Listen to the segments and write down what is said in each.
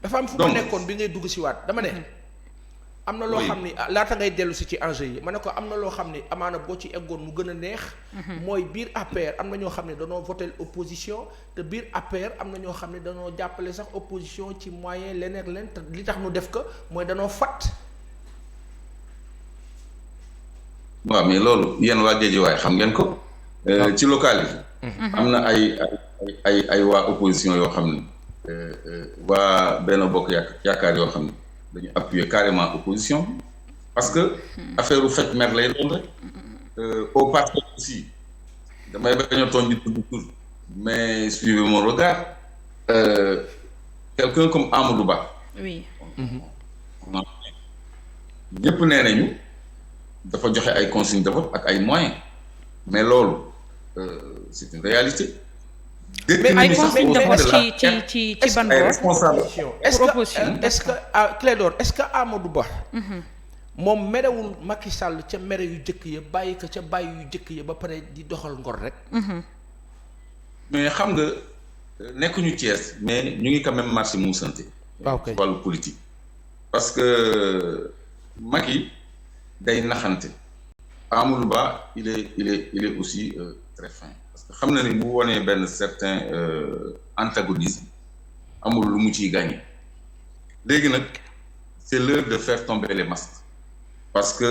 dafa am fu ma nekkoon bi ngay dugg si waat dama ne. am na loo xam ni laata ngay dellu si ci enjeu yi ma ne ko am na loo xam ni amaana boo ci eggoon mu gën a neex. mooy biir APR am na ñoo xam ne danoo voté opposition te biir APR am na ñoo xam ne danoo jàppale sax opposition ci moyen leneen leen te li tax nu def ko mooy danoo fat. waaw mais loolu yéen waa Guédiawaye xam ngeen ko. ci local yi. am na ay waa opposition yoo xam ne waa Benno Bokk Yaakaar yoo xam ne. dañu appuyer carrément opposition parce que affaire u fecc mer lay doon rek au parti aussi damay bañ a tooñ di tudd tur mais suivez mon regard quelqu'un comme Amadou Ba. oui. ñëpp nee nañu dafa joxe ay consignes de vote ak ay moyens mais loolu c'est une réalité. mais ay consignes de vote ci ban est-ce que Clédor est-ce que Amadou Ba. moom merewul Macky Sall ca mere yu jëkk ya bàyyi ko ca bàyyi yu jëkk ya ba pare di doxal ngor rek. mais xam nga nekkuñu Thiès mais ñu ngi quand même marché mu santé. waaw kay wàllu politique. parce que Macky day naxante. Amadou Ba il est aussi très fin. xam na ni bu wonee benn certain antagonisme amul lu mu ciy gagné léegi nag c'est l'heure de faire tomber les masques parce que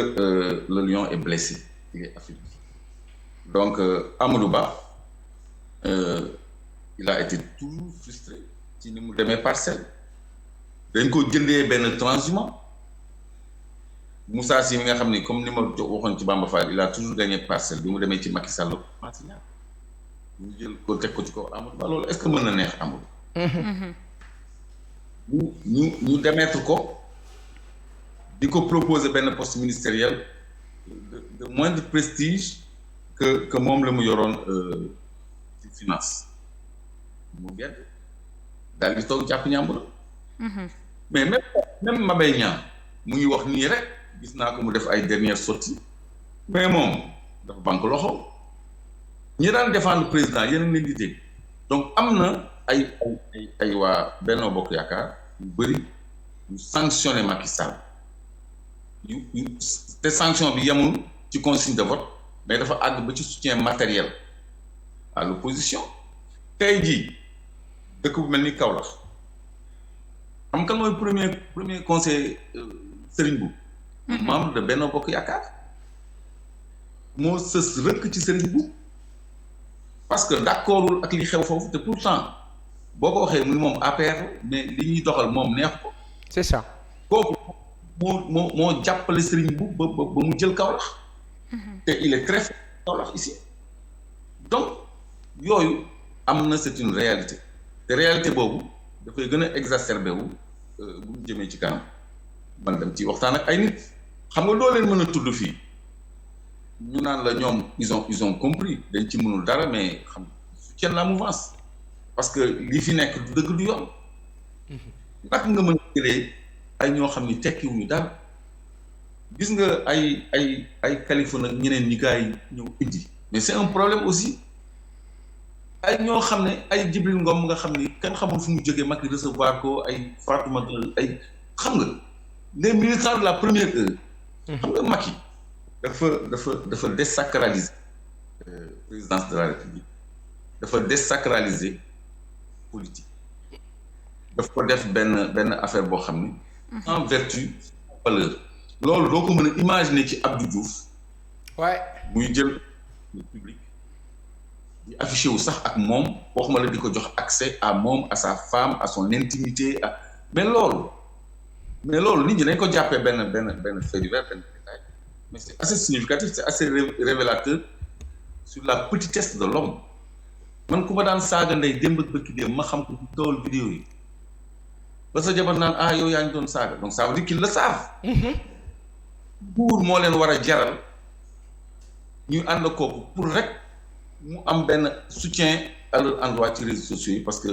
le lion est blessé il est affaibli donc Amadou Ba il a été toujours frustré ci ni mu demee parcelle dañ ko jëndee benn transhumant Moussa Sy mi nga xam ni comme ni ma waxoon ci Bamba Fall il a toujours gagné parcelle bi mu demee ci Macky Sall ñu jël ko teg ko ci kaw Amadou Ba loolu est-ce que mën na neex Amadou. ñu démettre ko di ko proposer benn poste ministériel de moindre prestige que moom la mu yoroon ci finance mu gedd daal di toog jàpp ñàmbur. mais même Mabey Niang mu ngi wax nii rek gis naa ko mu def ay dernières sorties mais moom dafa banque loxo. ñi daan défendre président yéen a ngi leen di dégg donc am na ay waa Benno Bokk Yaakaar yu bëri yu sanctionné Macky Sall yu te sanction bi yemul ci consigne de vote mais dafa àgg ba ci soutien matériel à l'opposition tey jii dëkk bu mel ni Kaolack xam kan mooy premier conseil Serigne Mboup membre de Benno Bokk Yaakaar moo sës rëkk ci Serigne Mboup parce que d'accordul ak li xew foofu te pourtant boo ko waxee muy moom APR mais li ñuy doxal moom neex ko. c'est ça. kooku moo jàppale Serigne Mboup ba mu jël Kaolack. te il est très fort Kaolack ici. donc yooyu am na c'est une réalité te réalité boobu dafay gën a exacerbé wu bu ñu jëmee ci kanam man dem ci waxtaan ak ay nit xam nga loo leen mën a tudd fii. ñu naan la ñoom ils ont compris dañ ci mënul dara mais xam soutiennent la mouvance parce que li fi nekk du dëgg du yoon naka nga mën a jëlee ay ñoo xam ni tekkiwuñu dara gis nga ay Kaliphone ak ñeneen ñi gars yi ñëw indi mais c'est un problème aussi ay ñoo xam ne ay Djibril Ngom nga xam ni kenn xamul fu mu jógee Macky recevoir ko ay Fatoumata ay xam nga les militants de la première heure xam nga Macky dafa désacraliser présidence de la République dafa désacraliser politique daf ko def benn affaire boo xam ni en vertu valeur loolu doo ko mën a imaginer ci Abdou Diouf waaye muy jël le public di affiché wu sax ak moom waxuma la di ko jox accès à moom à sa femme à son intimité mais loolu nit ñi dañ ko jàppee benn fait divers benn détail mais c'est assez significatif c'est assez révélateur sur la petitesse de l'homme man ku ma daan saaga ndey démb ak bëkki démb ma xam ko ci tool vidéo yi ba sa jabar naan yow yaa ngi doon saaga donc ça veut dire qu'ils le savent. buur moo leen war a jaral ñu ànd kooku pour rek mu am benn soutien à leur endroit ci réseaux sociaux yi parce que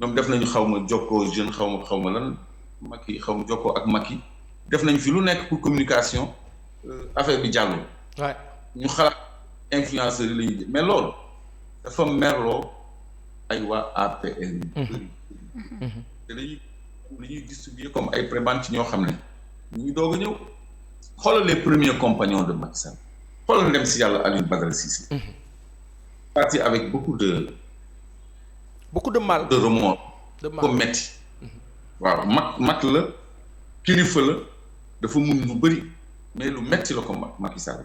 ñoom def nañu xaw ma jokkoo jeune xaw ma lan Macky xaw ma jokkoo ak Macky def nañ fi lu nekk pour communication affaire bi jàllul. waay ñu xalaat influenceurs yi la ñuy mais loolu dafa merloo ay waa APR yu bëri te dañuy li ñuy distribuer comme ay prébendes ci ñoo xam ne ñu ngi doog a ñëw xoolal les premiers compagnons de Macky Sall xoolal dem si yàlla Alioune Badara Cissé parti avec beaucoup de mal de remords ko metti waaw mag la kilifa la dafa mun lu bëri mais lu metti la ko Macky Sall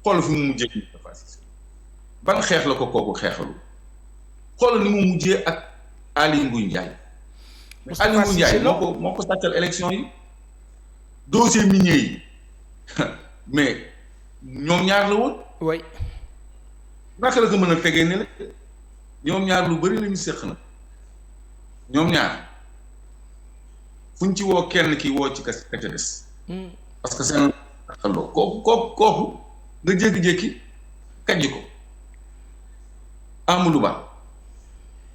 xoolal fi mu mujjee Moustapha Cissé ban xeex la ko kooku xeexalu xoolal ni mu mujjee ak Aly Ngouille Ndiaye Aly Ngouille Ndiaye moo ko sàccal élection yi dossier minier yi mais ñoom ñaar la woon. oui. naka la ko mën a tegee ne la ñoom ñaar lu bëri la ñu séq na ñoom ñaar fuñ ci woo kenn ki woo ci ka ca des. parce que seen xaloo kooku nga jékki-jékki kàjji ko Amadou Ba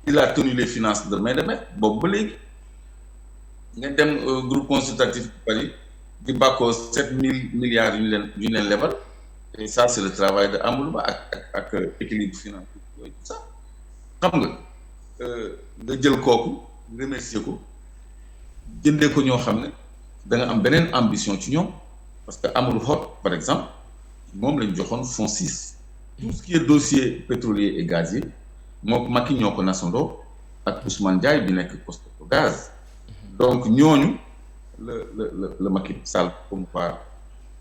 il a tenu les finances de main de maître boobu ba léegi nga dem groupe consultatif Paris di bàkkoo 7 000 milliards yu ñu leen lebal et ça c'est le travail de Amadou Ba ak équilibre financier yooyu tout ça xam nga jël kooku remercier ko jëndee ko ñoo xam ne da nga am beneen ambition ci ñoom parce que Amadou Hott par exemple moom lañ joxoon fonds 6 tout ce qui est dossier pétrolier et gazier moo Macky ñoo ko nasandoo ak Ousmane Ndiaye bi nekk Cospeco gaz donc ñooñu la Macky Sall promouvoir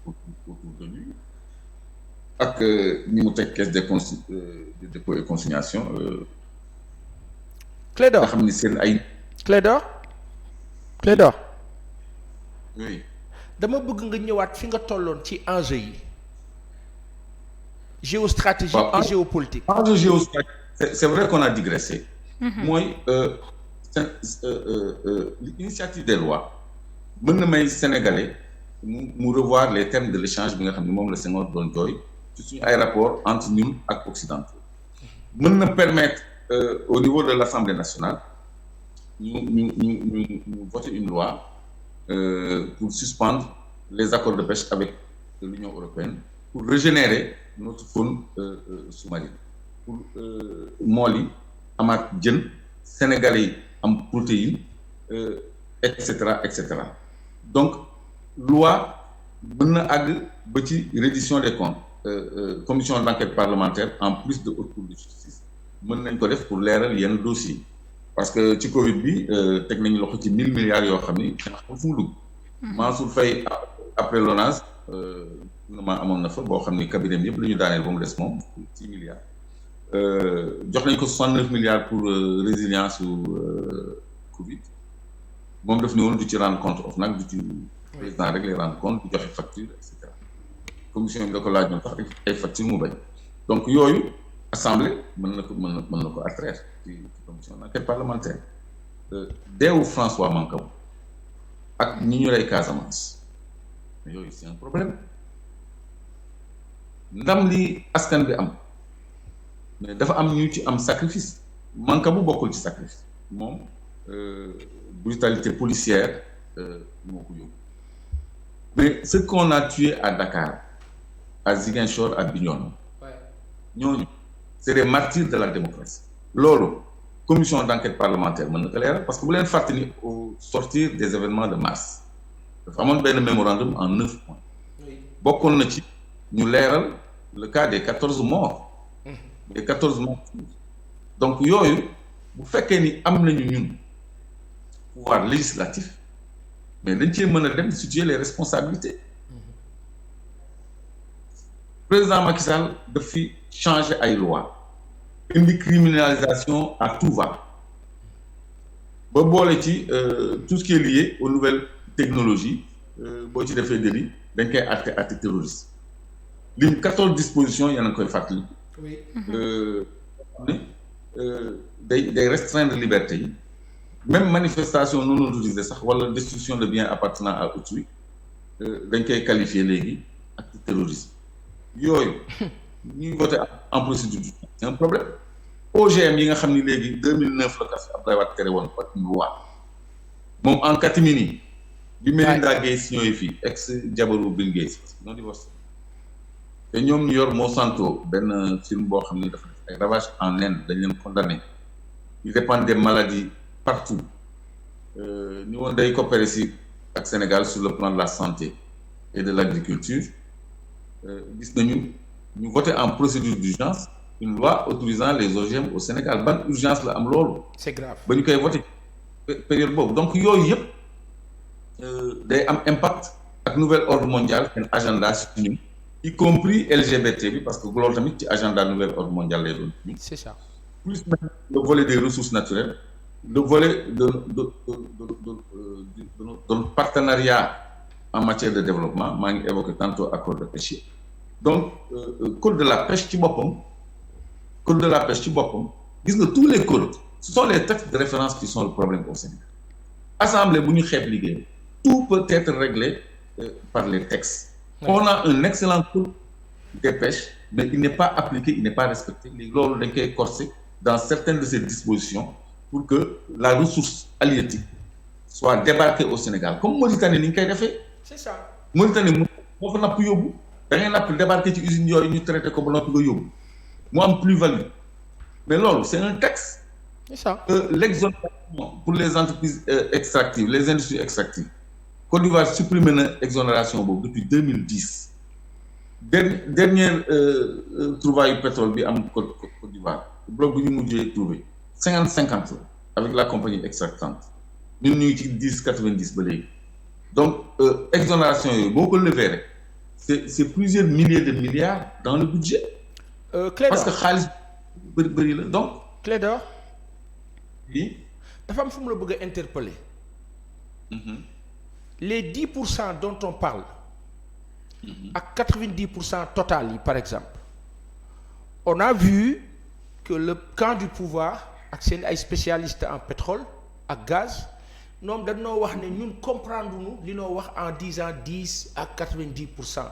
autour de lui ak ñi mu teg caisse de dépôt et consignation Clédor nga xam ni seen ay Clédor oui dama bëgg nga ñëwaat fi nga tolloon ci enjeu yi géostratégie et géopolitique. enjeu géostratégique c'est vrai qu'on a digressé mooy l'initiative des lois mën na may sénégalais mu revoir les termes de l'échange bi nga xam ne moom la Senghor doon jooy ci suñu ay rapport entre ñun ak occidentaux mën na permettre au niveau de l'Assemblée nationale ñu voter une loi pour suspendre les accords de pêche avec l'Union européenne pour régénérer notre faune sous-marine pour mool yi amaat jën sénégalais yi am protéine et cetera donc loi mën na àgg ba ci reddition des comptes commission d'enquête parlementaire en plus de haute cour de justice mën nañ ko def pour leeral yenn dossiers parce que ci Covid bi teg nañu loxo ci 1000 milliards yoo xam ni kenn xamul fu mu dugg. Mansour Faye après l'ONAS gouvernement amoon na fa boo xam ni cabinet yëpp la ñu daaneel ba mu des moom 6 milliards jox nañ ko 69 milliards pour résilience ou Covid moom daf ne woon du ci rendre compte of nag du ci président rek lay rendre compte du joxe facture et cetera commission bi da ko laajoon sax ay facture mu bañ donc yooyu assemblée mën na ko attraire ci commission d'enquête parlementaire deewu François Mancabou ak ñi ñu rey Casamance mais yooyu c'est un problème ndam li askan bi am mais dafa am ñu ci am sacrifice Mancabou bokkul ci sacrifice moom brutalité policière moo ko yóbbu mais ce qu'on a tué à Dakar à Ziguinchor à Bignona ñooñu c'est des martyrs de la démocratie loolu commission d'enquête parlementaire mën na ko leeral parce que bu leen fàttali ni au sortir des événements de mars dafa amoon benn mémorandum en 9 points bokkoon na ci ñu leeral le cas des 14 morts des 14 morts donc yooyu bu fekkee ni am nañu ñun pouvoir législatif mais dañ cee mën a dem situer les responsabilités président Macky Sall daf fi changer ay loi indi criminalisation à tout va ba boole ci tout ce qui est lié aux nouvelles technologies boo ci defee délit dañ koy àtte terroriste lim 14 dispositions yéen a ngi koy fàttali day restreindre liberté yi même manifestation non autorisée sax wala destruction de biens appartenant à autrui dañ koy qualifier léegi acte terrorisme yooyu ñuy voté en procédure c'est un problème OGM yi nga xam ni léegi 2009 la kas Abdoulaye Wade tere woon par une loi moom en catimini bi Melinda Gates ñooy fii ex jabaru Bill Gates parce que non divorcé te ñoom ñu yor Monsanto benn film boo xam ni dafa def ay ravages en Inde dañ leen condamné ils répandent des maladies partout ñu woon day coopérer si ak Sénégal sur le plan de la santé et de l'agriculture gis nañu ñu voté en procédure d'urgence une loi autorisant les OGM au Sénégal ban urgence la am loolu. c'est grave ba ñu koy voté période boobu donc yooyu yëpp day am impact ak nouvel ordre mondial seen agenda si ñun y compris LGBT bi parce que loolu tamit ci agenda nouvel ordre mondial lay doon ñun. c'est ça. Plus le volet des ressources naturelles, le volet de notre partenariat en matière de développement maa ngi évoqué tantôt accord de pêche donc code de la pêche ci boppam gis nga tous les codes ce sont les textes de référence qui sont le problème au Sénégal assemblée bu ñu xeeb liggéey tout peut être réglé par les textes. On a un excellent code des pêches mais il n'est pas appliqué, il n'est pas respecté léegi loolu dañ koy corser dans certaines de ces dispositions pour que la ressource halieutique soit débarquée au Sénégal comme Mauritanie ni ñu koy defee. c'est ça. Mauritanie moo fa napp yóbbu da ngay napp débarquer ci usines yooyu ñu traité ko ba noppi nga yóbbu mu am plus-value mais loolu c'est un texte. c'est ça. L'exonération pour les entreprises extractives les industries extractives Côte d'Ivoire supprimé na exonération boobu depuis 2010 dernière trouvaille pétrole bi am Côte d'Ivoire bloc bu ñu mujjee trouvé 50-50 avec la compagnie extractante ñun ñu ngi ci 10-90 ba léegi donc exonération yooyu boo ko lever rek c'est plusieurs milliers de milliards dans le budget. Clédor parce que xaalis bëri la donc. Clédor. oui. dafa am fu mu la bëgg a interpeller. Les 10% dont on parle. ak 90% total yi par exemple. on a vu que le camp du pouvoir ak seen ay spécialistes en pétrole ak gaz ñoom dañoo wax ne ñun comprendre ñu li noo wax en disant 10 à 90%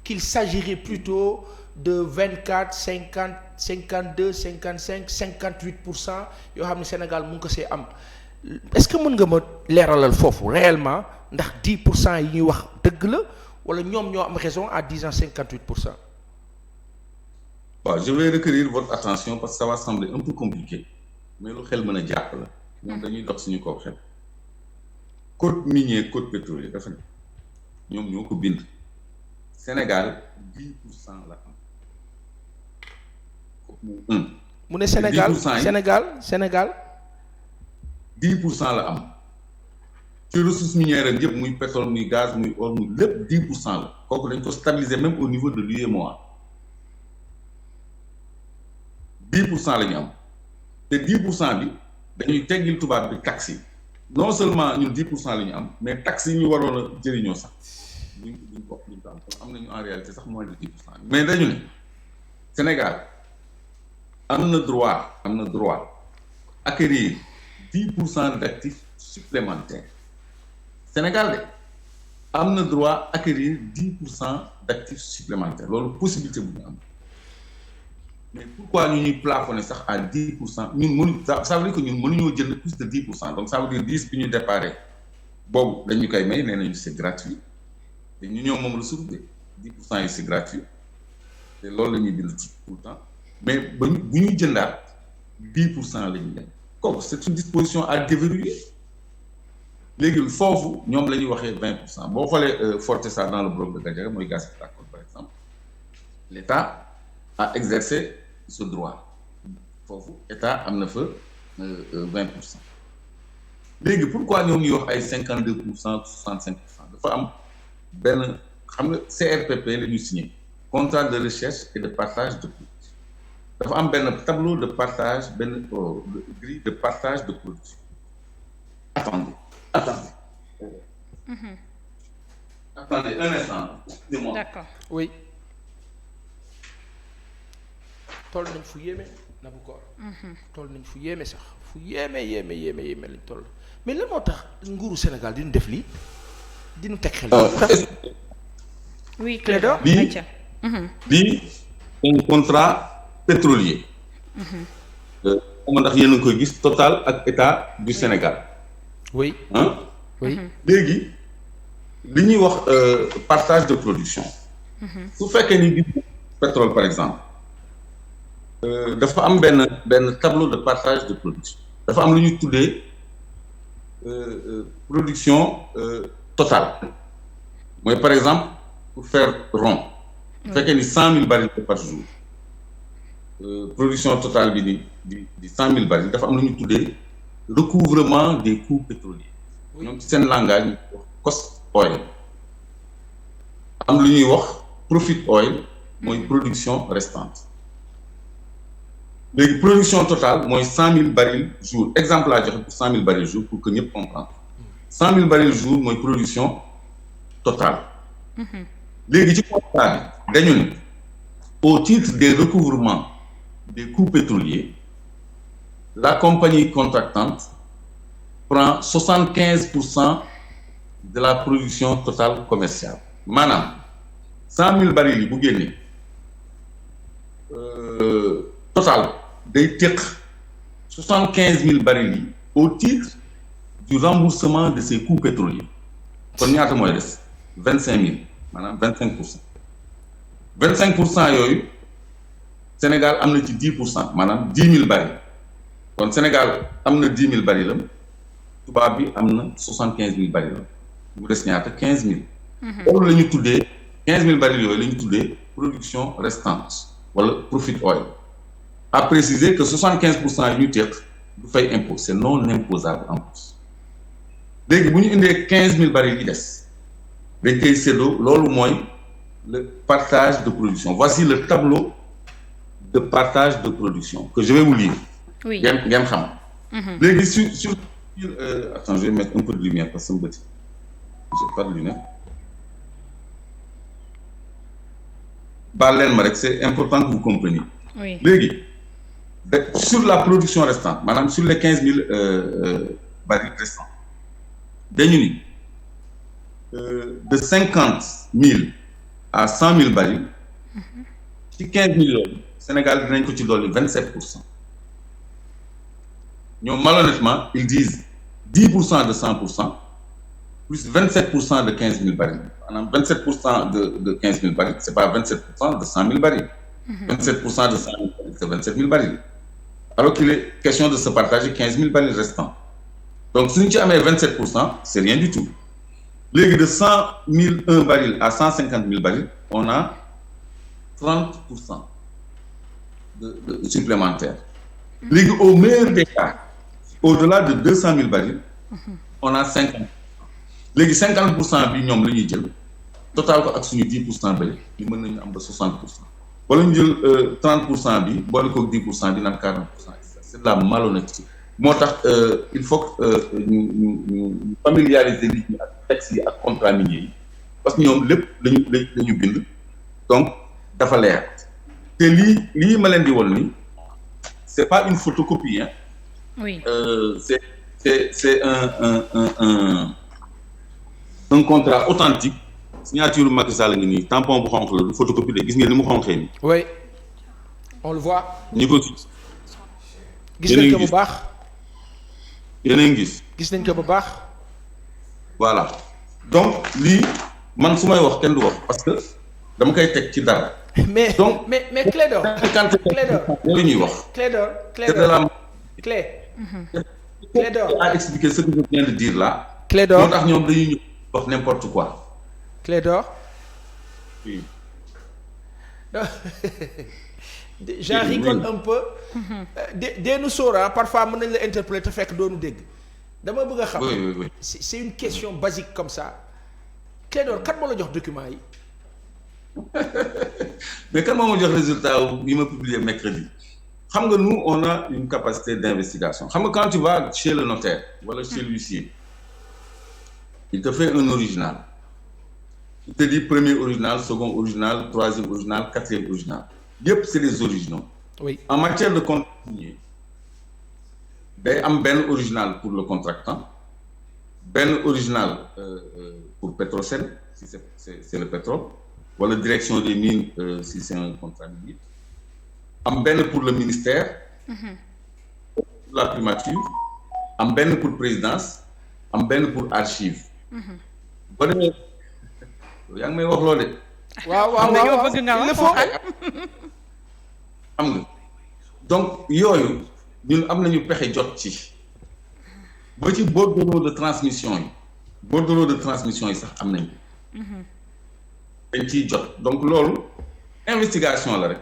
qu'il s'agirait plutôt de 24 50 52 55 58% yoo xam ne Sénégal mu ngi ko see am est-ce que mën nga ma leeralal foofu réellement ndax 10% yi ñuy wax dëgg la wala ñoom ñoo am raison à disant 58%. waaw je vais requérir votre attention parce que ça va sembler un peu compliqué mais lu xel mën a jàpp la ñoom dañuy dox suñu kaw xel code minier code pétrolier dafa ne ñoom ñoo ko bind Sénégal 10% la am. mu ne Sénégal Sénégal 10% la am ci ressources minières yëpp muy pétrole muy gaz muy or muy lépp 10% la kooku dañ ko stabiliser même au niveau de l'UEMOA 10% la ñu am te 10% bi dañuy teggil tubaab bi taxes yi non seulement ñun 10% la ñu am mais taxes yi ñu waroon a jëriñoo sax duñ ko am am nañu en réalité sax moins de 10% mais dañu ne Sénégal am na droit acquérir 10% d'actifs supplémentaires Sénégal de am na droit acquérir 10% d'actifs supplémentaires loolu possibilité bu ñu am mais pourquoi ñu ñuy plafonner sax à 10% ñun mënu ça veut dire que ñun mënuñoo jënd plus de 10% donc ça veut dire 10 bi ñu déparé boobu dañu koy may nee nañu c'est gratuit te ñu ñëw moom la suuf de 10% yi c'est gratuit te loolu la ñuy bind tout le temps mais ba ñu bu ñuy jëndaat 10% la ñuy dem kooku c'est une disposition à déverrouiller léegi foofu ñoom la ñuy waxee 20% boo xoolee Fortesa dans le bloc de Gadiaga mooy gaz pétrole par exemple l'État a exercé ce droit foofu état am na fa 20%. léegi pourquoi ñoom ñuy wax ay 52% 65% dafa am benn xam nga CRPP la ñu signé contrat de recherche et de partage de production dafa am benn tableau de partage benn grille de partage de production. Attendez. Attendez un instant. Dis-moi. D'accord. Oui. toll nañ fu yéeme na bu koor toll nañ fu yéeme sax fu yéeme lañ toll mais lan moo tax nguuru Sénégal dinu def lii dinu teg xel oui Clédor bii un contrat pétrolier xama ndax yéen a ngi koy gis Total ak État du Sénégal oui oui léegi li ñuy wax partage de production su fekkee ni gis pétrole par exemple dafa am benn tableau de partage de production dafa am lu ñuy tuddee production totale mooy par exemple pour faire rond bu fekkee ni 100 000 barils par jour production totale bi di 100 000 barils dafa am lu ñu tuddee recouvrement des coûts pétroliers ñoom ci seen langage ñu wax cost oil am lu ñuy wax profit oil mooy production restante léegi production totale mooy 100 000 barils jour exemple laa joxe pour 100 000 barils jour pour que ñëpp comprendre 100 000 barils jour mooy production totale léegi ci contrat bi dañu ne au titre des recouvrements des coûts pétroliers la compagnie contractante prend 75% de la production totale commerciale maanaam 100 000 barils yi bu génnee total day teq 75 000 barils yi au titre du remboursement de ces coûts pétroliers kon ñaata mooy des 25 000 maanaam 25%. 25% yooyu Sénégal am na ci 10% maanaam 10 000 barils kon Sénégal am na 10 000 barils la tubaab bi am na 75 000 barils la mu des ñaata 15 000. loolu la ñu tuddee 15 000 barils yooyu la ñu tuddee production restante wala profit oil. À préciser que 75% yi ñu teq du fay impôt c'est non imposable en plus léegi bu ñu indee 15 000 barils yi des dañ koy séddoo loolu mooy le partage de production voici le tableau de partage de production que je vais vous lire. oui ngeen xam. léegi sur attends je vais mettre un peu de lumière parce que sama bët j'ai pas de lumière. baal leen ma rek c'est important que vous compreniez. oui léegi. Sur la production restante maanaam sur les 15 000 barils restants dañu ni de 50 000 à 100 000 barils ci 15 000 yooyu Sénégal dinañ ko ci dolli 27%. ñoom malhonnêtement ils disent 10% de 100% plus 27% de 15 000 barils maanaam 27% de 15 000 barils c'est pas 27% de 100 000 barils. 27% de 100 000 barils c'est 27 000 barils. Alors qu'il est question de se partager 15 000 barils restants. Donc, si nous avons 27%, c'est rien du tout. Léegi de 101 barils à 150 000 barils, on a 30% de supplémentaires. Léegi au meilleur des cas, au-delà de 200 000 barils, on a 50%. Léegi 50% bi ñoom la ñuy jël total ko ak suñu 10% bëri ñu mën nañu am ba 60%. wala ñu jël 30% bi boole ko 10% bi naan 40% c'est de la malhonnêteté moo tax il faut que ñu familiariser nit ñi ak textes yi ak contrats miniers yi parce que ñoom lépp lañu bind donc dafa leer te lii ma leen di wol ni c'est pas une photocopie hein. oui c'est un contrat authentique. signature Macky Sall ngi nii tampon bu xonq la du photocopie de gis ngeen ni mu xonqee nii. oui on le voit. ñi ko gis nañ ko bu baax. yéen a ngi gis nañ ko bu baax. voilà donc lii man su may wax kenn du wax parce que dama koy teg ci dara. mais donc mais Clédor. li ñuy wax. Clédor a expliqué ce que je viens de dire là. Clédor moo tax ñoom dañuy ñëw wax n'importe quoi. Clédor. oui. j'en rigole un peu. deenu sóora parfois mën nañ la interpréter te fekk doonu dégg. dama bëgg a xam. oui. c'est une question basique comme ça. Clédor kan moo la jox document yi. mais kan moo ma jox résultat yi ma publié mercredi. xam nga nous on a une capacité d'investigation xam nga quand tu vas chez le notaire wala chez l'huissier il te fait un original. Il te dit premier original, second original, troisième original, quatrième original. Yep, c'est les originaux. Oui. En matière de contrat minier, day am benn original pour le contractant, benn original pour Petrosen, si c'est le pétrole, wala direction des mines si c'est un contrat minier. Am benn pour le ministère, pour la primature, am benn pour présidence, am benn pour archive. Boo demee yaa ngi may wax loolu de. waaw bëgg nga wax xam nga donc yooyu ñun am nañu pexe jot ci ba ci bordereau de transmission yi sax am nañ ko. dañ ciy jot donc loolu investigation la rek.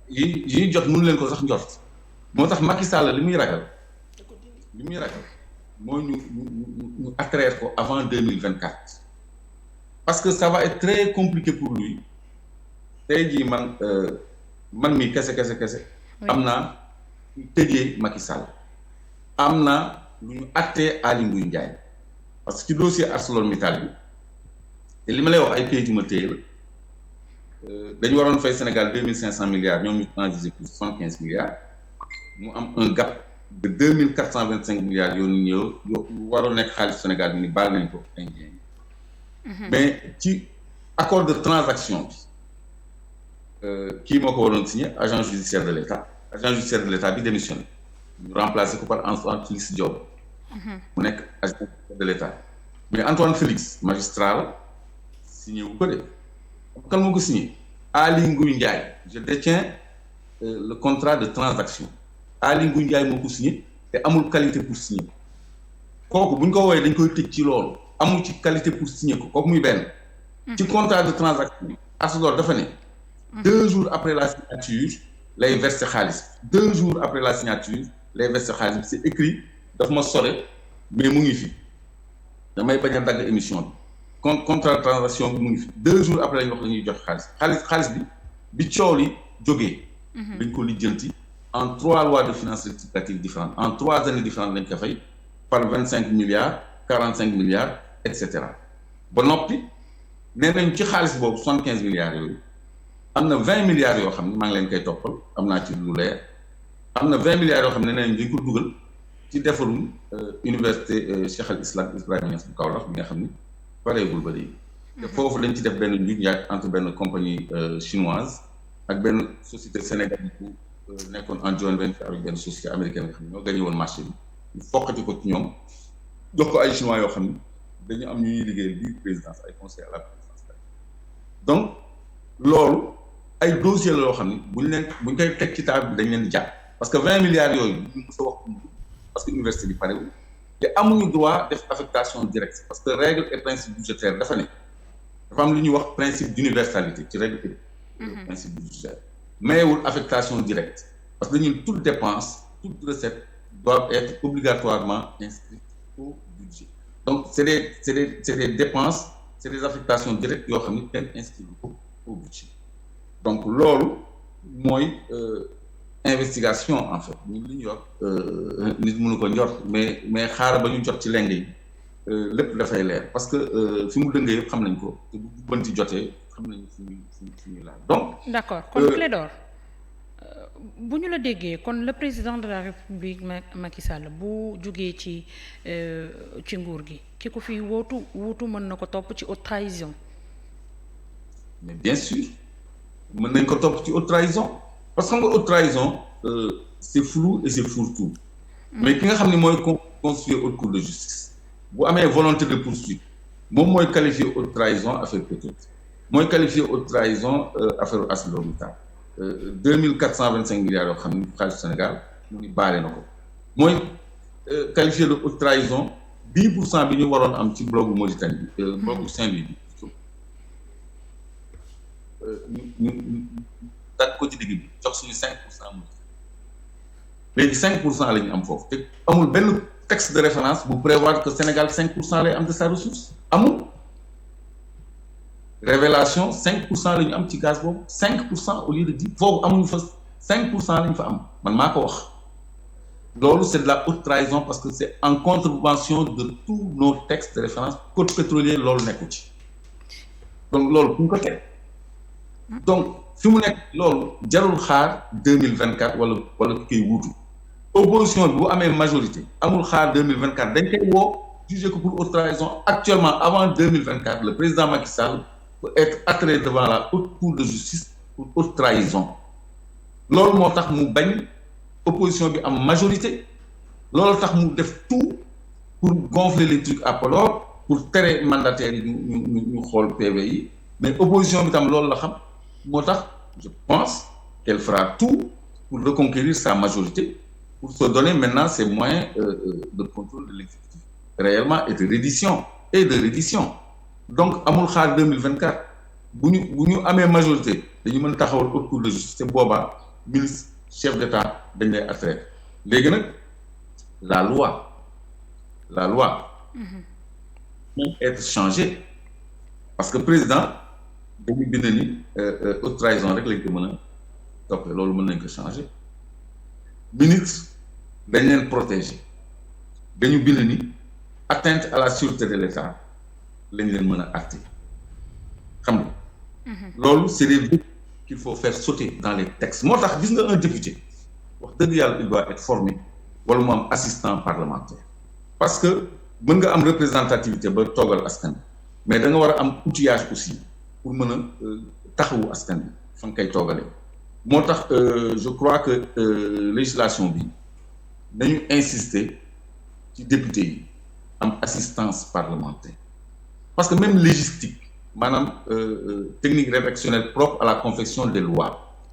yi jot mënu leen ko sax njort moo tax Macky Sall li muy ragal mooy ñu attraire ko avant 2024 parce que ça va être très compliqué pour lui tey jii man mi kese am naa ñu tëjee Macky Sall am na lu ñu attee Aly Ngouille Ndiaye parce que ci dossier ArcelorMittal bi te li ma lay wax ay kayit yu ma téye la dañu waroon fay Sénégal 2500 milliards ñoom ñu transigé pour 75 milliards mu am un gap de 2425 milliards yoo waroon nekk xaalis Sénégal bi ni baal nañ ko indien yi mais ci accord de transaction bi kii moo ko waroon signé agent judiciaire de l'État bi démissionné ñu remplacé ko par Antoine Félix Diome mu nekk agent judiciaire de l'État mais Antoine Félix magistrat la signé wu ko de kan moo ko signé Aly Ngouille Ndiaye je détiens le contrat de transaction Aly Ngouille Ndiaye moo ko signé te amul qualité pour signer kooku bu ñu ko woowee dañ koy tëj ci loolu amul ci qualité pour signer ko kooku muy benn ci contrat de transaction bi Arcelor dafa ne 2 jours après la signature lay verser xaalis 2 jours après la signature lay verser xaalis c'est écrit daf ma sore mais mu ngi fi damay bañ a dagg émission bi contrat de transaction bi mu ngi fi 2 jours après lañ wax dañuy jox xaalis bi coow li jógee dañ ko lijjanti en 3 lois de finances rectificatives différentes en 3 années différentes lañ ko fay par 25 milliards 45 milliards et cetera ba noppi nee nañ ci xaalis boobu 75 milliards yooyu am na 20 milliards yoo xam ne maa ngi leen koy toppal am naa ci lu leer am na 20 milliards yoo xam ne nee nañ dañ ko dugal ci defarum université Cheikh Al Islam Ibrahima Niass bu Kaolack bi nga xam ni pareegul ba léegi te foofu dañ ci def benn njuuj njaaj entre benn compagnie chinoise ak benn société sénégalaise bu nekkoon en joint venture avec benn société américaine nga xam ne ñoo gagné woon marché bi ñu foqati ko ci ñoom jox ko ay chinois yoo xam ne dañu am ñu ñuy liggéeyal biir présidence ay conseil à la présidence donc loolu ay dossiers la yoo xam ne buñ koy teg ci table bi dañ leen di jàpp parce que 20 milliards yooyu ñu mës a wax parce que université bi parewul te amuñu droit def affectation directe parce que règle et principe budgétaire dafa am lu ñuy wax principe d'universalité ci règle et principe budgétaire mayewul affectation directe parce que dañuy toute dépense toute recette doivent être obligatoirement inscrites au budget donc c'est des dépenses c'est des affectations directes yoo xam ne kenn inscrire ko au budget donc loolu mooy investigation en fait ñun li ñu wax nit mënu ko njort mais xaaral ba ñu jot ci leng yi lépp dafay leer parce que fi mu dëngee yëpp xam nañ ko te bu banti jotee xam nañu fi ñuy laal donc. d'accord kon Clédor bu ñu la déggee kon le président de la République Macky Sall bu jugee ci nguur gi ki ko fi wuutu mën na ko topp ci haute trahison. mais bien sûr mën nañ ko topp ci haute trahison parce que xam nga haute trahison c'est flou et c'est fourre-tout mais ki nga xam ne mooy constituer haute cour de justice bu amee volonté de poursuite moom mooy qualifier haute trahison affaire pétrole mooy qualifier haute trahison affaire ArcelorMittal 2425 milliards yoo xam ne xaalis Sénégal mu ngi baale na ko mooy qualifier de haute trahison 10% bi ñu waroon am ci blogu Mauritanie bi blogu Saint-Louis bi ñu dagg ko ci digg bi jox suñu 5% Mauritanie léegi 5% la ñu am foofu te amul benn texte de référence bu prévoir que Sénégal 5% lay am de sa ressource amul révélation 5% la ñu am ci gaz boobu 5% au lieu de 10 foofu amuñu fa 5% la ñu fa am man maa ko wax loolu c'est de la haute trahison parce que c'est en contrevention de tous nos textes de référence code pétrolier loolu nekku ci donc loolu fu ñu ko teg donc fi mu nekk loolu jarul xaar 2024 wala ki koy wuutu opposition bi bu amee majorité amul xaar 2024 dañ koy woo juger ko pour haute trahison actuellement avant 2024 le président Macky Sall peut être attelé devant la haute cour de justice pour haute trahison loolu moo tax mu bañ opposition bi am majorité loolu tax mu def tout pour gonfler les trucs à Podor pour tere mandataires yi ñu xool PV yi mais opposition bi tam loolu la xam moo tax je pense qu'elle fera tout pour reconquérir sa majorité pour se donner maintenant ces moyens de contrôle de l'exécutif réellement et de reddition donc amul xaar 2024 bu ñu amee majorité dañu mën taxawal haute cour de justice te boobaa ministre chef d'État dañ lay attraire léegi nag la loi peut être changée parce que président dañu bind ni haute trahison rek lañ ko mën a toppee loolu mën nañ ko changer ministre dañ leen protéger dañu bind ni atteinte à la sûreté de l'État lañ leen mën a àtte xam nga loolu c'est des trucs qu'il faut faire sauter dans les textes moo tax gis nga un député wax dëgg yàlla il doit être formé wala mu am assistant parlementaire parce que mën nga am représentativité ba toogal askan bi mais da nga war a am outillage aussi pour mën a taxawu askan bi fa nga koy toogalee moo tax je crois que législation bi dañu insister ci député yi am assistance parlementaire parce que même légistique maanaam technique rédactionnelle propre à la confection des lois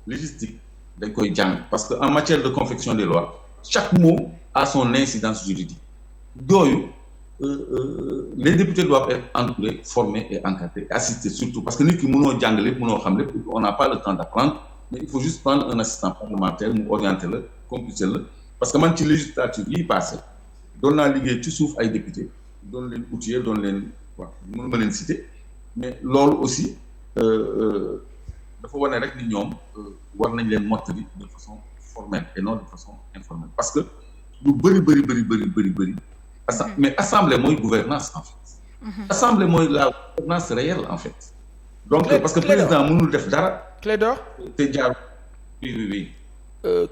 légistique dañ koy jàng parce que en matière de confection des lois chaque mot a son incidence juridique yooyu les députés doivent être entourés formés et encadrés assistés surtout parce que nit ki mënoo jàng lépp mënoo xam lépp on n'a pas le temps d'apprendre mais il faut juste prendre un assistant parlementaire mu orienter la complicer la parce que man ci législature yi passé doon naa liggéey ci suuf ay député doon leen outiller doon leen waaw mënu ma leen citer mais loolu aussi dafa wane rek ni ñoom war nañ leen mottali de façon formelle et non de façon informelle parce que lu bëri mais assemblée mooy gouvernance en fait assemblée mooy la gouvernance réelle en fait donc parce que président mënul def dara Clédor te jaar oui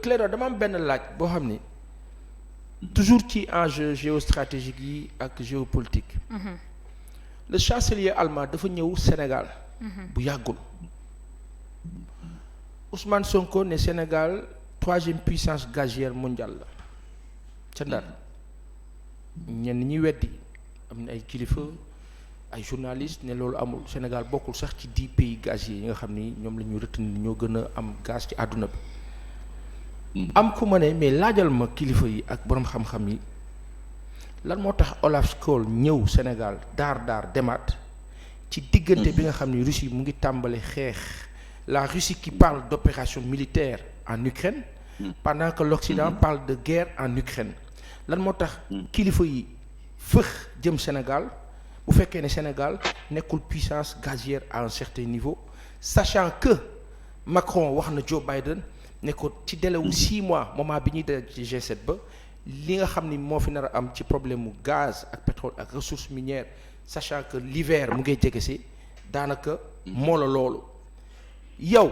Clédor dama am benn laaj boo xam ni toujours ci enjeu géostratégique yi ak géopolitique le chancelier allemand dafa ñëw Sénégal bu yàggul Ousmane Sonko ne Sénégal 3e puissance gazière mondiale la ca Ndar ñenn ñi weddi am na ay kilifa ay journalistes ne loolu amul Sénégal bokkul sax ci 10 pays gaziers yi nga xam ni ñoom la ñu retenir ñoo gën a am gaz ci àdduna bi am ku ma ne mais laajal ma kilifa yi ak boroom xam-xam yi lan moo tax Olaf Scholz ñëw Sénégal daar demaat ci diggante bi nga xam ni Russie mu ngi tàmbale xeex la Russie qui parle d'opération militaire en Ukraine pendant que l'Occident parle de guerre en Ukraine lan moo tax kilifa yi fëx jëm Sénégal bu fekkee ne Sénégal nekkul puissance gazière à un certain niveau sachant que Macron wax na Joe Biden ne ko ci délai wu 6 mois moment bi ñuy def ci G7 ba li nga xam ni moo fi nar a am ci problème mu gaz ak pétrole ak ressources minières sachant que l'hiver mu ngay jege si daanaka moo la loolu yow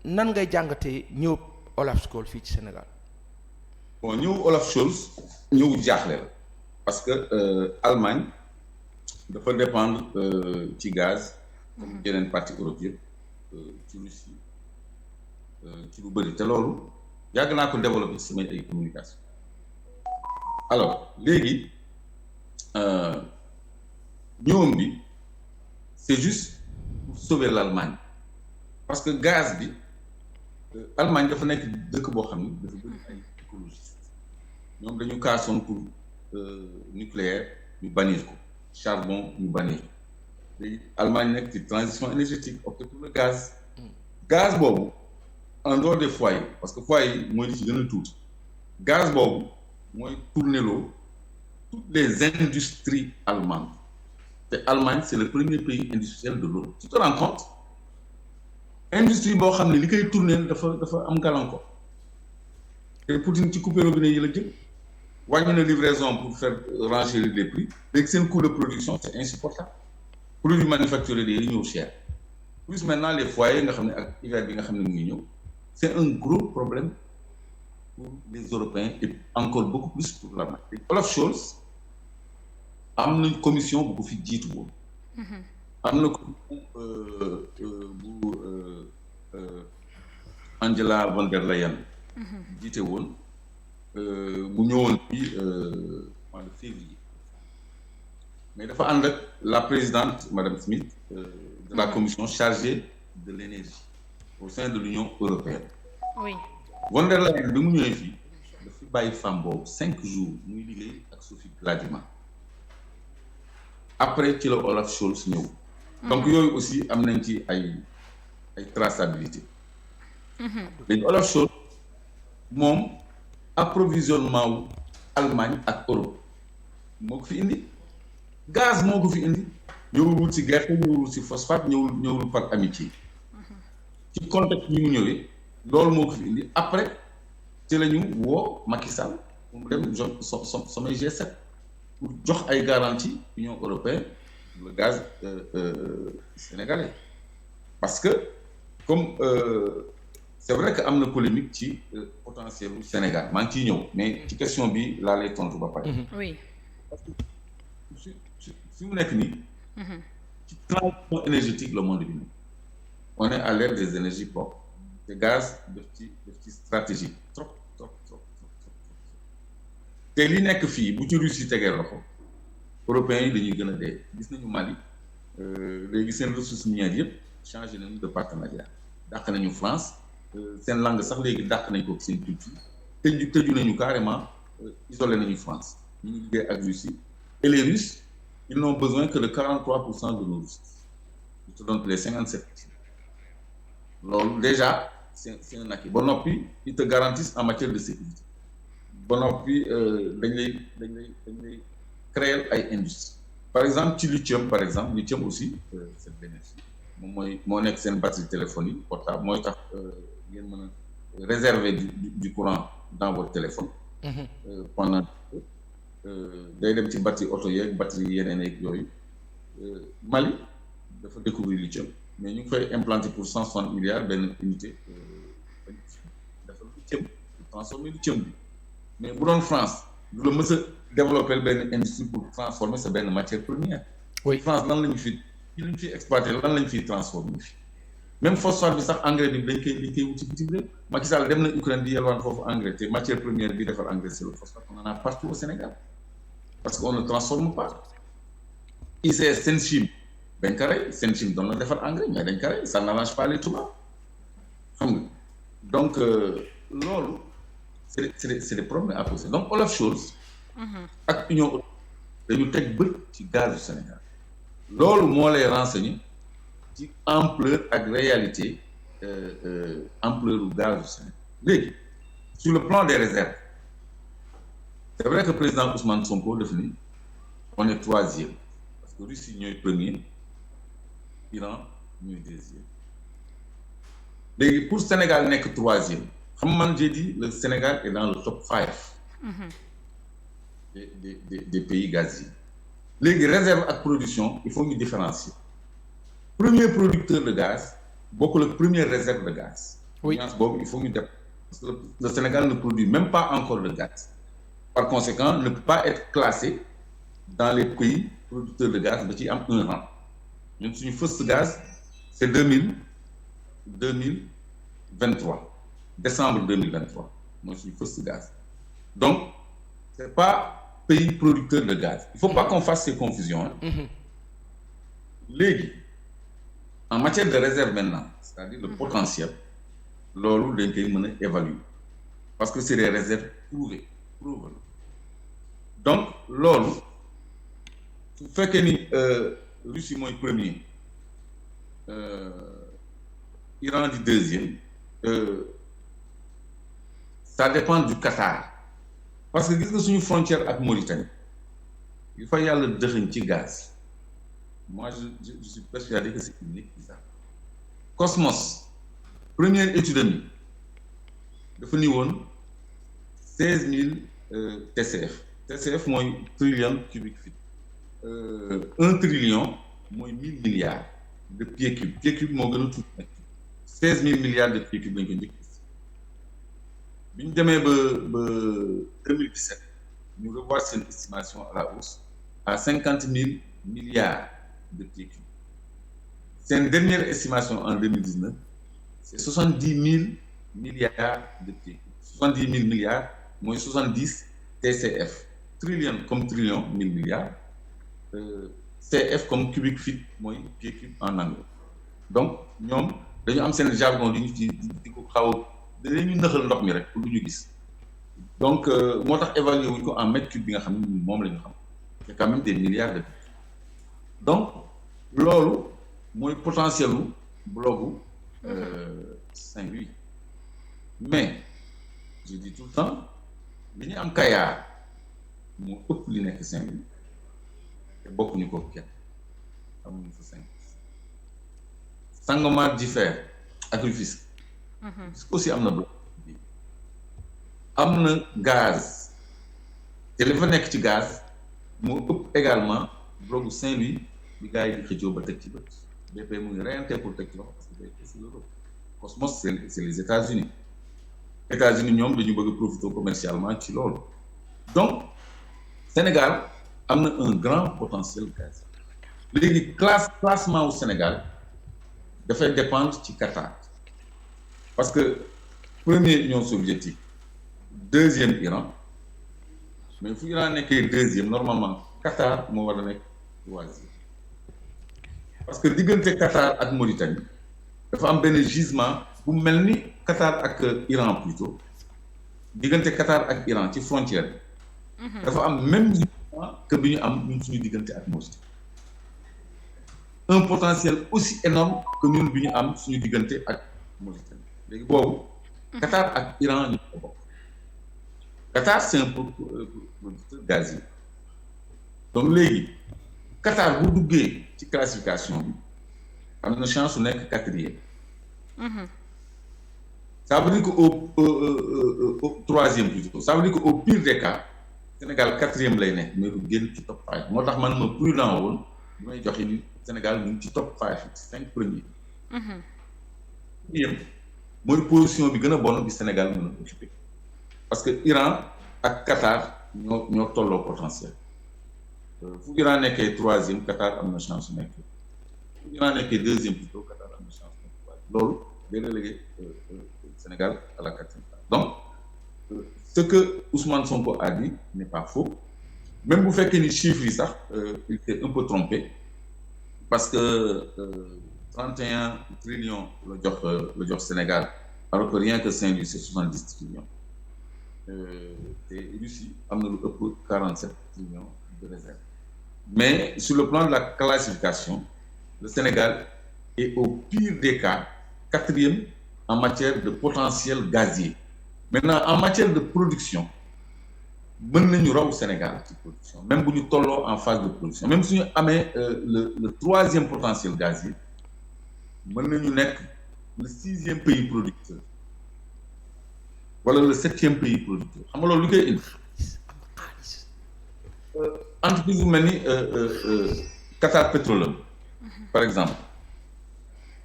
nan ngay jàngatee ñëw Olaf Scholz fii ci Sénégal. bon ñëw Olaf Scholz ñëw jaaxle la parce que Allemagne dafa dépendre ci gaz comme yeneen partie Europe yëpp ci Russie ci lu bëri te loolu yàgg naa ko développer samay ay communication alors léegi ñëwam bi c'est juste pour sauver l'Allemagne parce que gaz bi Allemagne dafa nekk dëkk boo xam ni dafa bëri ay écologistes ñoom dañu kaasoon pour nucléaire ñu bannir ko charbon ñu bannir ko léegi Allemagne nekk ci transition énergétique opté pour le gaz boobu en dehors des foyers parce que foyer yi mooy li ci gën a tuuti gaz boobu mooy tourner loo toutes les industries allemandes te Allemagne c'est le premier pays industriel de l'Europe tu te rends compte industrie boo xam ne li koy tourner dafa am gàllankoor te Poutine ci couper robinet yi la jëm wàññi na livraison pour faire renchérir les prix léegi seen coût de production c'est insupportable produits manufacturés yi ñëw cher plus maintenant les foyers nga xam ne ak hiver bi nga xam ne mu ngi ñëw c'est un gros problème pour les Européens et encore beaucoup plus pour l'Allemagne. Olaf Scholz am nañ commission bu ko fi jiitu woon am na commission bu Angela von der Leyen jiite woon bu ñëwoon fii mois de février mais dafa ànd ak la présidente madame Smith de la commission chargée de l'énergie au sein de l'Union européenne. Oui. Von der Leyen bi mu ñëwee fii dafa bàyyi femme boobu 5 jours muy liggéey ak Sophie Gladima après ci la Olaf Scholz ñëw. donc yooyu aussi am nañ ci ay traçabilité. léegi Olaf Scholz moom approvisionnement wu Allemagne ak Europe moo ko fi indi gaz moo ko fi indi ñëwul ci gerte ñëwul ci phosphate ñëwul par amitié ci contexte yi mu ñëwee loolu moo ko fi indi après ci la ñu woo Macky Sall mu dem sommet G7 pour jox ay garantie Union européenne le gaz sénégalais parce que comme c'est vrai que am na polémique ci potentiel du Sénégal maa ngi ciy ñëw mais ci question bi laa lay tontu ba pare. oui. parce que fi mu nekk nii. ci transition énergétique le monde bi nii. on est à l'ère des énergies propres te gaz daf ci stratégique trop te li nekk fii bu ci Russie tegee loxo européens yi dañuy gën a dee gis nañu Mali léegi seen ressources minières yëpp changé nañu de partenariat dàq nañu France seen langue sax léegi dàq nañ ko seen culture tëju nañu carrément isolé nañu France ñu ngi liggéey ak Russie et les Russes ils n'ont besoin que de 43% de nos ressources ils te donnent les 57%. loolu déjà c'est un acquis ba noppi ils te garantissent en matière de sécurité ba noppi dañ lay créer ay industries par exemple ci lithium aussi c'est bénéfique moom moo nekk seen batterie téléphonique portable mooy tax ngeen mën a réserver du courant dans votre téléphone. pendant day dem ci batterie oto yeeg batterie yeneen yeeg yooyu Mali dafa découvrir lithium mais ñu ngi koy implanter pour 160 milliards benn unité dafa lithium pour transformer lithium bi mais bu doon France du la mës a développer benn industrie pour transformer sa benn matière première. oui France lan lañu fi exploiter lan lañu fi transformer fi même phosphate bi sax engrais bi dañ koy wuti bitim réew Macky Sall dem na Ukraine di yelwaan foofu engrais te matière première bi defar engrais c'est le phosphate on en a partout au Sénégal parce que on ne transforme pas ICS Senchim dañ ko rey Senchim doon na defar engrais mais dañ ko rey ça n'arrange pas les tubaab xam nga donc loolu c'est des problèmes à poser donc Olaf Scholz ak Union européenne dañu teg bët ci gaz du Sénégal loolu moo lay renseigner ci ampleur ak réalité ampleur du gaz du Sénégal léegi sur le plan des réserves c'est vrai que président Ousmane Sonko def ni on est troisième parce que Russie ñooy premier Iran ñooy deuxième léegi pour Sénégal nekk troisième xam man j'ai dit le Sénégal est dans le top 5 des pays gaziers léegi réserve ak production il faut ñu différencier premier producteur de gaz bokkul ak première réserve de gaz. oui boobu il faut ñu def parce que le Sénégal ne produit même pas encore de gaz par conséquent ne peut pas être classé dans les pays producteurs de gaz ba ci am un rang ñun suñu first gaz c'est 2023 décembre 2023 mooy suñu first gaz donc c'est pas pays producteur de gaz il faut pas qu'on fasse ces confusions léegi en matière de réserve maintenant c'est-à-dire le potentiel loolu dañ koy mën a évaluer parce que c'est des réserves prouvées donc loolu su fekkee ni Russie mooy premier Iran di deuxième ça dépend du Qatar parce que gis nga suñu frontière ak Mauritanie il faut yàlla dëxëñ ci gaz moi je suis persuadé que c'est unique bizarre Cosmos première étude mi dafa ni woon 16 000 TCF mooy trillion cubic feet 1 trillion mooy 1000 milliards de pieds cubes moo gën a tuuti nag 16 000 milliards de pieds cubes lañ ko njëkk bi ñu demee ba 2017 ñu revoir seen estimation à la hausse à 50 000 milliards de pieds cubes seen dernière estimation en 2019 c'est 70 000 milliards de pieds cubes 70 000 milliards mooy 70 TCF trillion comme trillion 1000 milliards CF comme cubic feet mooy pied cube en anglais donc ñoom dañu am seen jargon di ñu ci di ko xaw a dañuy nëxal ndox mi rek pour lu ñu gis donc moo tax évalué wuñ ko en mètre cube bi nga xam ne moom la ñu xam c'est quand même des milliards de donc loolu mooy potentiel u blogu Saint-Louis mais je dis tout le temps li ñu am Kayar moo ëpp li nekk Saint-Louis te bokkuñu ko kenn amuñu fa cinq Sangomar Jifeer ak Rufisque aussi am na bloc am na gaz te li fa nekk ci gaz moo ëpp également blogu Saint-Louis bi gars yi di xëccoo ba teg ci bët BP mu ngi reyante pour teg ci loxo parce que BP c'est l'Europe Cosmos c'est les États-Unis ñoom dañu bëgg a profiter commercialement ci loolu donc Sénégal am na un grand potentiel gaz léegi classement au Sénégal dafay dépendre ci Qatar parce que premier Union soviétique deuxième Iran mais fu Iran nekkee deuxième normalement Qatar moo war a nekk troisième parce que diggante Qatar ak Mauritanie dafa am benn gisement bu mel ni Qatar ak Iran plutôt diggante Qatar ak Iran ci frontière bi dafa am même gisement que bi ñu am ñun suñu diggante ak Mauritanie un potentiel aussi énorme que ñun bi ñu am suñu diggante ak Mauritanie léegi boobu Qatar ak Iran ñu ko bokk Qatar c'est un producteur gazier donc léegi Qatar bu duggee ci classification bi am na chance su nekk quatrième ça veut dire que au troisième plutôt ça veut dire que au pire des cas Sénégal quatrième lay nekk mais du génn ci top 5 moo tax man ma prudent woon bi may joxe ni Sénégal ñu ngi ci top 5 ci 5 premiers première mooy position bi gën a bon bi Sénégal mën a occupé parce que Iran ak Qatar ñoo tolloo potentiel fu Iran nekkee troisième Qatar am na chance nekk fu Iran nekkee deuxième plutôt Qatar am na chance nekk loolu day relégué Sénégal à la quatrième place donc ce que Ousmane Sonko a dit n'est pas faux même bu fekkee ni chiffres yi sax il s'est un peu trompé parce que 31 trillions la jox Sénégal alors que rien que Saint-Louis c'est 70 trillions te Russie am na lu ëpp 47 trillions de réserve mais sur le plan de la classification le Sénégal est au pire des cas quatrième en matière de potentiel gazier maintenant en matière de production mën nañu raw Sénégal ci production même bu ñu tolloo en phase de production même suñu amee le troisième potentiel gazier mën nañu nekk le sixième pays producteur wala le septième pays producteur xam nga loolu li koy indi entreprise bu mel ni Qatar Petroleum par exemple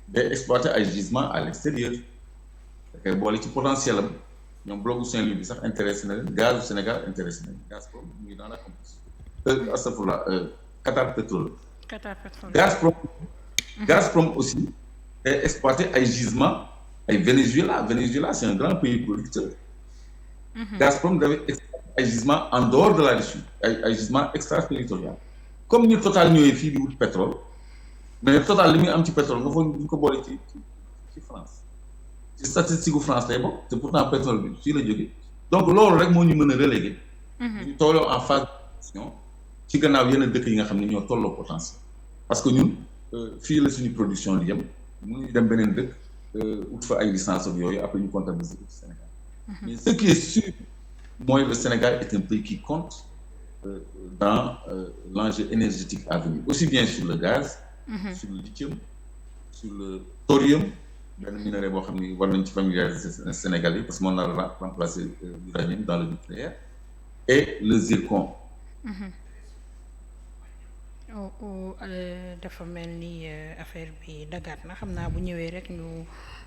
day exploiter ay gisements à l'extérieur da koy boole ci potentiel am ñoom blocu Saint-Louis bi sax intéressé na leen gaz du Sénégal intéressé na leen Gazprom mu ngi dans la compétition astafurlah Qatar Petroleum Gazprom aussi day exploiter ay gisements ay Venezuela c'est un grand pays producteur Gazprom dafay exploiter ay gisements en dehors de la Russie ay gisements extraterritoriaux comme ni Total ñëwee fii di wut pétrole mais Total li muy am ci pétrole nga foog ñu ko boole ci France ci statistique gu France lay bokk te pourtant pétrole bi fii la jógee donc loolu rek moo ñu mën a relégué ñu tolloo en phase de production ci gannaaw yenn dëkk yi nga xam ne ñoo tolloo potentiel parce que ñun fii la suñu production di yem mënuñu dem beneen dëkk ut fa ay licence ak yooyu après ñu comptabiliser ci Sénégal mais ce qui est sûr mooy le Sénégal est un pays qui compte dans l'enjeu énergétique à venir aussi bien sur le gaz sur le lithium sur le thorium benn minerai boo xam ni war nañ ci familiariser Sénégal yi parce que moo nar a remplacer l'uranium dans le nucléaire et le zircon dafa mel ni affaire bi dagaat na xam naa bu ñëwee rek ñu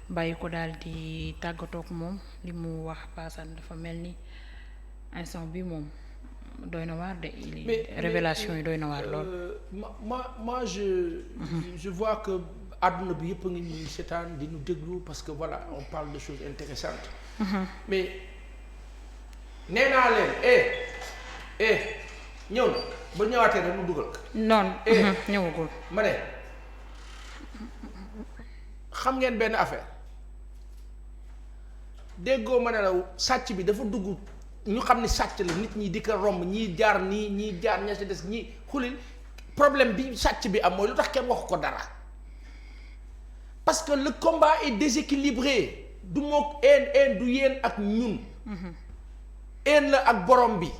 bàyyi ko daal di tàggatoog moom li mu wax paasan dafa mel ni instant bi moom doy na waar de révélation yi doy na waar lool. moi je vois que àdduna bi yëpp a ngi ñuy seetaan di ñu déglu parce que voilà on parle de choses intéressantes. mais nee naa leen ñëw na ba ñëwaatee rek mu dugal. non ñëwagul. ma ne xam ngeen benn affaire déggoo ma ne la sàcc bi dafa dugg ñu xam ni sàcc la nit ñi di ko romb ñii jaar nii ñii jaar ña ci des ñii xulil problème bi sàcc bi am mooy lu tax kenn waxu ko dara parce que le combat est déséquilibré du mook een du yéen ak ñun een la ak borom bi.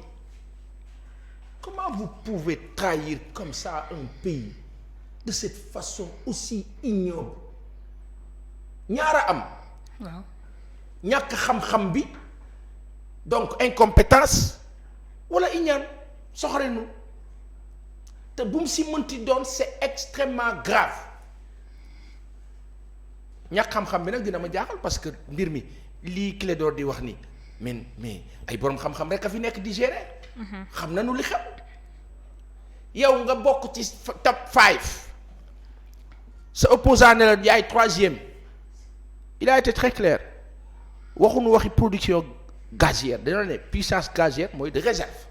Comment vous pouvez trahir comme ça un pays de cette façon aussi ignoble ñaara am. waaw ñàkk xam-xam bi donc incompétence wala iñaan soxorenu te bu mu si mënti doon c'est extrêmement grave ñàkk xam-xam bi nag dina ma jaaxal parce que mbir mi lii Clédor di wax ni mais ay boroom xam-xam rek a fi nekk di gérer. xam nañu li xew yow nga bokk ci top 5 sa opposant ne la yaay 3e il a été très clair waxuñu waxi production gazière dañoo ne puissance gazière mooy de réserve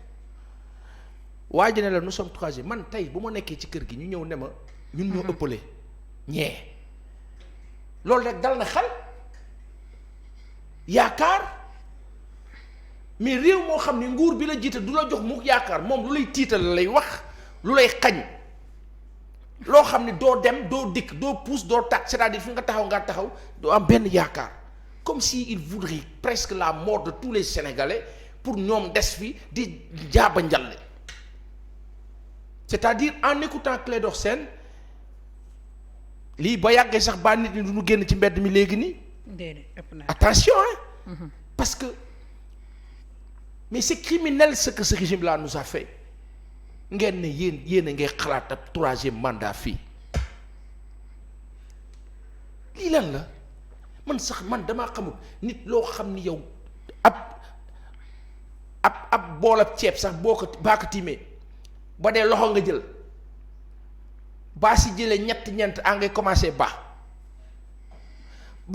waa ji ne la nous sommes 3e man tey bu ma nekkee ci kër gi ñu ñëw ne ma ñun ñoo ëppale ñee loolu rek dal na xel yaakaar mais réew moo xam ne nguur bi la jiital du la jox mukk yaakaar moom lu lay tiital lay wax lu lay xañ loo xam ne doo dem doo dikk doo puus doo tàkk c'est-à-dire fi nga taxaw doo am benn yaakaar comme si il voudrait presque la mort de tous les Sénégalais pour ñoom des fi di jaaba njalle c'est-à-dire en écoutant Clédor Sène lii ba yàggee sax ba nit ñi du ñu génn ci mbedd mi léegi nii attention hein parce que mais c'est criminel ce que ce régime-là nous a fait ngeen ne yéen a ngay xalaat ab 3e mandat fii lii lan la man damaa xamul nit loo xam ni yow ab boolab ceeb sax baa ko tiimee ba dee loxo nga jël baa si jëlee ñett a ngay commencé ba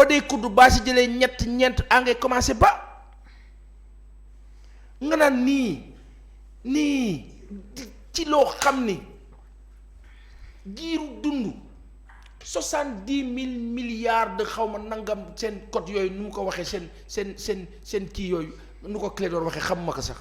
dee kudd baa si jëlee ñett a ngay commencé nga naan nii ci loo xam ni giiru dund 70,000 milliards de xaw ma nangam seen code yooyu nu mu ko waxee seen kii yooyu nu ko Clédor waxee xam ma ko sax